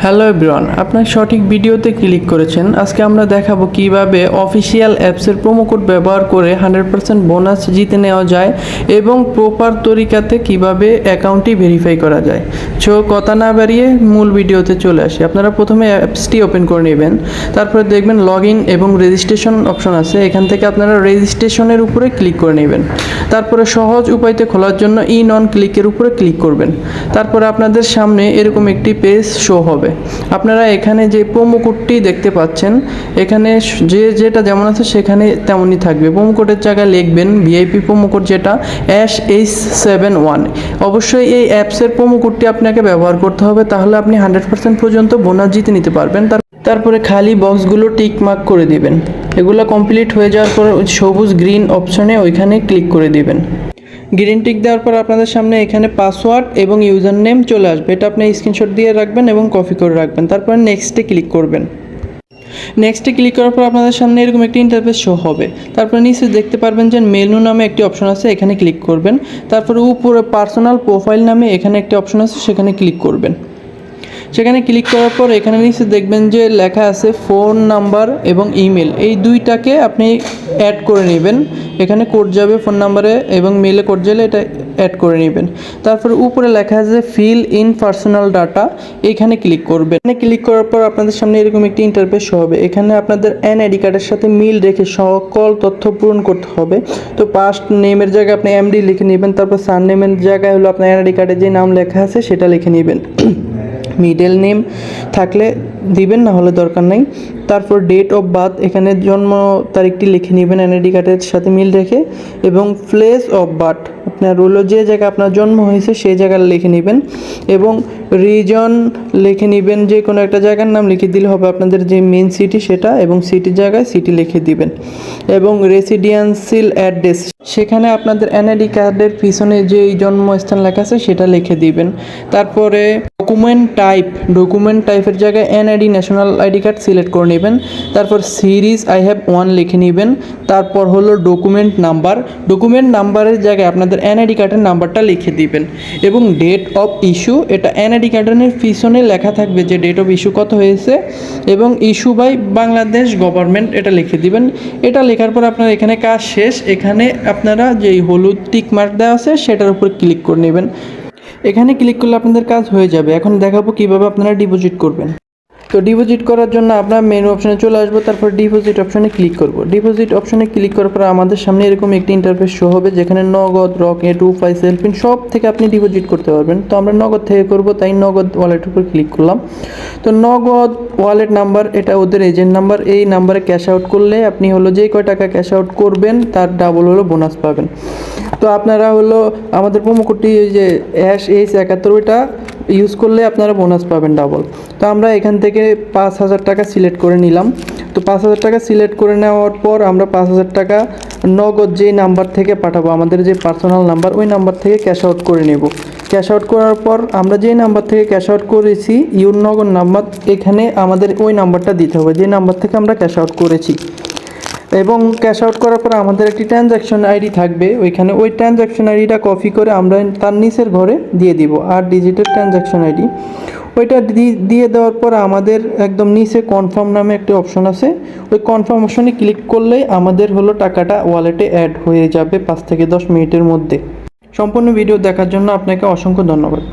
Hello everyone, আপনার সঠিক ভিডিওতে ক্লিক করেছেন। আজকে আমরা দেখাবো কিভাবে অফিসিয়াল অ্যাপসের প্রোমো কোড ব্যবহার করে 100% বোনাস জিতে নেওয়া যায় এবং প্রপার তরিকাতে কিভাবে অ্যাকাউন্টটি ভেরিফাই করা যায়। সো কথা না বাড়িয়ে মূল ভিডিওতে চলে আসি। আপনারা প্রথমে অ্যাপসটি ওপেন করে নেবেন, তারপরে দেখবেন লগ ইন এবং রেজিস্ট্রেশন অপশন আছে। এখান থেকে আপনারা রেজিস্ট্রেশনের উপরে ক্লিক করে নেবেন। তারপরে সহজ উপায়তে খোলার জন্য ইন অন ক্লিকের উপরে ক্লিক করবেন। তারপরে আপনাদের সামনে এরকম একটি পেজ শো হবে। আপনারা এখানে যে প্রোমো কোডটি দেখতে পাচ্ছেন, এখানে যেটা যেমন আছে সেখানে তেমনই থাকবে। প্রোমো কোডের জায়গায় লিখবেন ভিআইপি প্রোমো কোড, যেটা ASH71। অবশ্যই এই অ্যাপসের প্রোমো কোডটি আপনাকে ব্যবহার করতে হবে, তাহলে আপনি 100% পর্যন্ত বোনাস জিতে নিতে পারবেন। তারপরে খালি বক্সগুলো টিক মার্ক করে দিবেন। এগুলো কমপ্লিট হয়ে যাওয়ার পর সবুজ গ্রিন অপশনে ওইখানে ক্লিক করে দিবেন। গ্রিন টিক দেওয়ার পর আপনাদের সামনে এখানে পাসওয়ার্ড এবং ইউজার নেম চলে আসবে। এটা আপনি স্ক্রিনশট দিয়ে রাখবেন এবং কপি করে রাখবেন। তারপর নেক্সটে ক্লিক করবেন। নেক্সটে ক্লিক করার পর আপনাদের সামনে এরকম একটি ইন্টারফেস শো হবে। তারপর নিচে দেখতে পারবেন যে মেনু নামে একটি অপশন আছে, এখানে ক্লিক করবেন। তারপরে উপরে পার্সোনাল প্রোফাইল নামে এখানে একটি অপশন আছে, সেখানে ক্লিক করবেন। সেখানে ক্লিক করার পর এখানে নিচে দেখবেন যে লেখা আছে ফোন নাম্বার এবং ইমেল, এই দুইটাকে আপনি অ্যাড করে নেবেন। এখানে কোড যাবে ফোন নাম্বারে এবং মেলে কোড যাবে, এটা অ্যাড করে নেবেন। তারপর উপরে লেখা আছে ফিল ইন পার্সোনাল ডাটা, এখানে ক্লিক করবেন। এখানে ক্লিক করার পর আপনাদের সামনে এরকম একটি ইন্টারফেস শো হবে। এখানে আপনাদের এনআইডি কার্ডের সাথে মিল রেখে সকল তথ্য পূরণ করতে হবে। তো ফার্স্ট নেমের জায়গায় আপনি এমডি লিখে নেবেন। তারপর সারনেমের জায়গায় হলো আপনার এনআইডি কার্ডে যে নাম লেখা আছে সেটা লিখে নেবেন। মিডল নেম থাকলে দিবেন, না হলে দরকার নেই। তারপর ডেট অফ বার্থ, এখানে জন্ম তারিখটি লিখে নেবেন এনআইডি কার্ডের সাথে মিল রেখে। এবং প্লেস অফ বার্থ, আপনার হলো যে জায়গায় আপনার জন্ম হয়েছে সেই জায়গায় লিখে নেবেন। এবং রিজন লিখে নেবেন, যে কোনো একটা জায়গার নাম লিখে দিলে হবে। আপনাদের যে মেন সিটি সেটা, এবং সিটির জায়গায় সিটি লিখে দিবেন। এবং রেসিডেন্সিয়াল অ্যাড্রেস, সেখানে আপনাদের এনআইডি কার্ডের পিছনে যে জন্মস্থান লেখা আছে সেটা লিখে দিবেন। তারপরে ডকুমেন্ট টাইপের জায়গায় NID national ID card select করে নেবেন। তারপর সিরিজ I have 1 লিখে নেবেন। তারপর হলো ডকুমেন্ট নাম্বারের জায়গায় আপনাদের এনআইডি কার্ডের নাম্বারটা লিখে দিবেন। এবং ডেট অফ ইস্যু, এটা এনআইডি কার্ডের পিছনে লেখা থাকবে যে ডেট অফ ইস্যু কত হয়েছে, এবং ইস্যু বাই বাংলাদেশ গভর্নমেন্ট, এটা লিখে দিবেন। এটা লেখার পর আপনার এখানে কাজ শেষ। এখানে আপনারা যেই হলুদ টিক মার্ক দেওয়া আছে সেটার উপর ক্লিক করে নেবেন। এখানে ক্লিক করলে আপনাদের কাজ হয়ে যাবে। এখন দেখাবো কিভাবে আপনারা ডিপোজিট করবেন। তো ডিপোজিট করার জন্য আমরা মেনু অপশনে চলে আসবো। তারপর ডিপোজিট অপশনে ক্লিক করব। ডিপোজিট অপশনে ক্লিক করার পর আমাদের সামনে এরকম একটি ইন্টারফেস শো হবে, যেখানে নগদ, রকেট, উপায়, সেলফিন সব থেকে আপনি ডিপোজিট করতে পারবেন। তো আমরা নগদ থেকে করব, তাই নগদ ওয়ালেটের উপর ক্লিক করলাম। তো নগদ ওয়ালেট নাম্বার, এটা ওদের এজেন্ট নাম্বার। এই নাম্বারে ক্যাশ আউট করলে আপনি হলো যে কয় টাকা ক্যাশ আউট করবেন তার ডাবল হলো বোনাস পাবেন। তো আপনারা হলো আমাদের প্রোমো কোডটি যে ASH71, ওইটা ইউজ করলে আপনারা বোনাস পাবেন ডাবল। তো আমরা এখান থেকে 5000 টাকা সিলেক্ট করে নিলাম। তো 5000 টাকা সিলেক্ট করে নেওয়ার পর আমরা 5000 টাকা নগদ যেই নাম্বার থেকে পাঠাবো, আমাদের যে পার্সোনাল নাম্বার, ওই নাম্বার থেকে ক্যাশ আউট করে নেব। ক্যাশ আউট করার পর আমরা যেই নাম্বার থেকে ক্যাশ আউট করেছি, ইউর নগদ নাম্বার, এখানে আমাদের ওই নাম্বারটা দিতে হবে যে নাম্বার থেকে আমরা ক্যাশ আউট করেছি। এবং ক্যাশ আউট করার পর আমাদের একটি ট্রানজ্যাকশন আইডি থাকবে, ওইখানে ওই ট্রানজ্যাকশন আইডিটা কপি করে আমরা তার নিচের ঘরে দিয়ে দিব। আর ডিজিটাল ট্রানজ্যাকশন আইডি ওইটা দিয়ে দেওয়ার পর আমাদের একদম নিচে কনফার্ম নামে একটি অপশন আছে, ওই কনফার্ম অপশনে ক্লিক করলেই আমাদের হলো টাকাটা ওয়ালেটে অ্যাড হয়ে যাবে 5 থেকে 10 মিনিটের মধ্যে। সম্পূর্ণ ভিডিও দেখার জন্য আপনাকে অসংখ্য ধন্যবাদ।